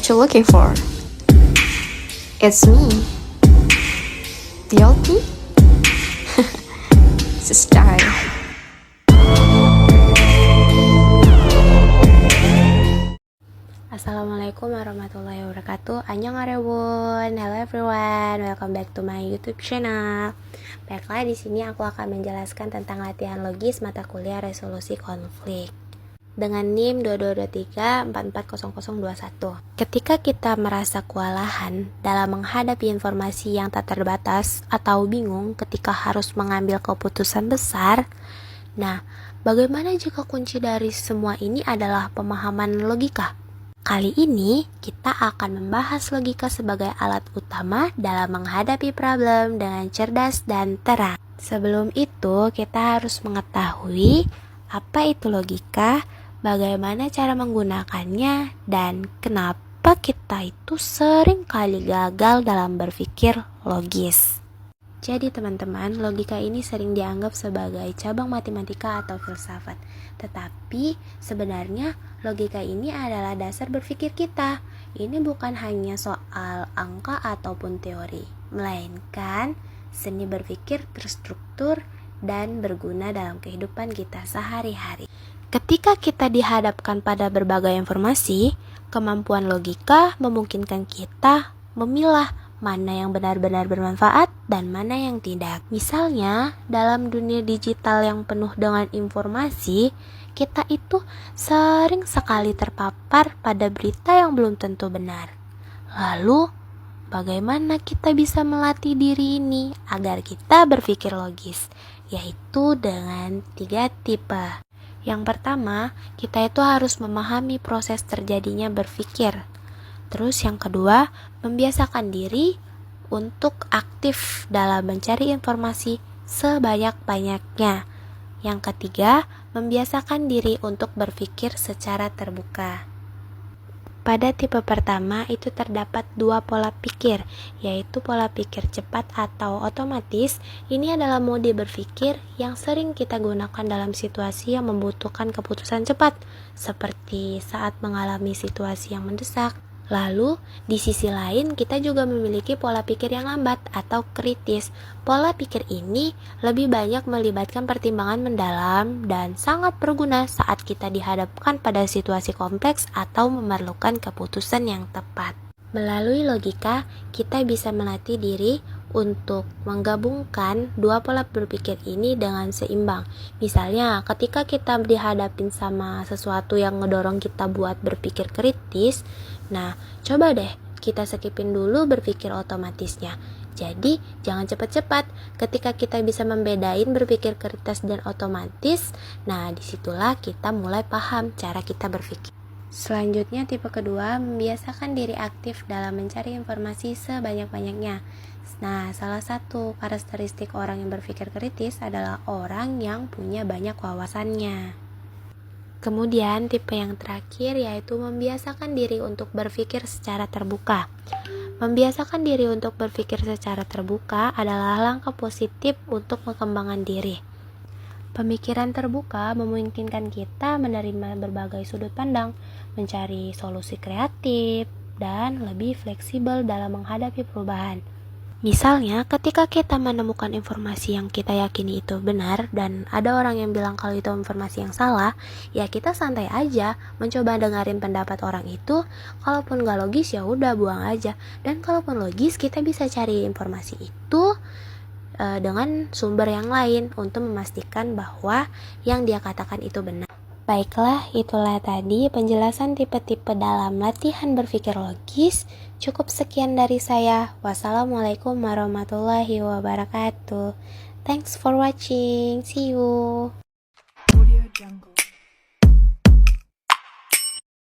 what you're looking for. It's me, the old me. It's a style. Assalamualaikum warahmatullahi wabarakatuh. Annyeonghaseyo. Hello everyone, welcome back to my YouTube channel. Baiklah, di sini aku akan menjelaskan tentang latihan logis mata kuliah resolusi konflik dengan NIM 2234400021. Ketika kita merasa kewalahan dalam menghadapi informasi yang tak terbatas atau bingung ketika harus mengambil keputusan besar, nah, bagaimana jika kunci dari semua ini adalah pemahaman logika? Kali ini kita akan membahas logika sebagai alat utama dalam menghadapi problem dengan cerdas dan terang. Sebelum itu, kita harus mengetahui apa itu logika, bagaimana cara menggunakannya, dan kenapa kita itu sering kali gagal dalam berpikir logis. Jadi teman-teman, logika ini sering dianggap sebagai cabang matematika atau filsafat. Tetapi sebenarnya logika ini adalah dasar berpikir kita. Ini bukan hanya soal angka ataupun teori, melainkan seni berpikir terstruktur dan berguna dalam kehidupan kita sehari-hari. Ketika kita dihadapkan pada berbagai informasi, kemampuan logika memungkinkan kita memilah mana yang benar-benar bermanfaat dan mana yang tidak. Misalnya, dalam dunia digital yang penuh dengan informasi, kita itu sering sekali terpapar pada berita yang belum tentu benar. Lalu, bagaimana kita bisa melatih diri ini agar kita berpikir logis? Yaitu dengan 3 tipe. Yang pertama, kita itu harus memahami proses terjadinya berpikir. Terus yang kedua, membiasakan diri untuk aktif dalam mencari informasi sebanyak-banyaknya. Yang ketiga, membiasakan diri untuk berpikir secara terbuka. Pada tipe pertama itu terdapat 2 pola pikir, yaitu pola pikir cepat atau otomatis. Ini adalah mode berpikir yang sering kita gunakan dalam situasi yang membutuhkan keputusan cepat, seperti saat mengalami situasi yang mendesak. Lalu, di sisi lain kita juga memiliki pola pikir yang lambat atau kritis. Pola pikir ini lebih banyak melibatkan pertimbangan mendalam dan sangat berguna saat kita dihadapkan pada situasi kompleks atau memerlukan keputusan yang tepat. Melalui logika, kita bisa melatih diri untuk menggabungkan 2 pola berpikir ini dengan seimbang. Misalnya, ketika kita dihadapin sama sesuatu yang ngedorong kita buat berpikir kritis, nah, coba deh kita skipin dulu berpikir otomatisnya. Jadi, jangan cepat-cepat. Ketika kita bisa membedain berpikir kritis dan otomatis, nah disitulah kita mulai paham cara kita berpikir. Selanjutnya, tipe kedua, membiasakan diri aktif dalam mencari informasi sebanyak-banyaknya. Nah, salah satu karakteristik orang yang berpikir kritis adalah orang yang punya banyak wawasannya. Kemudian, tipe yang terakhir yaitu membiasakan diri untuk berpikir secara terbuka. Membiasakan diri untuk berpikir secara terbuka adalah langkah positif untuk pengembangan diri. Pemikiran terbuka memungkinkan kita menerima berbagai sudut pandang, mencari solusi kreatif, dan lebih fleksibel dalam menghadapi perubahan. Misalnya, ketika kita menemukan informasi yang kita yakini itu benar dan ada orang yang bilang kalau itu informasi yang salah, ya kita santai aja mencoba dengerin pendapat orang itu. Kalaupun gak logis ya udah buang aja. Dan kalaupun logis, kita bisa cari informasi itu dengan sumber yang lain untuk memastikan bahwa yang dia katakan itu benar. Baiklah, itulah tadi penjelasan tipe-tipe dalam latihan berpikir logis. Cukup sekian dari saya. Wassalamualaikum warahmatullahi wabarakatuh. Thanks for watching. See you. Audio Jungle.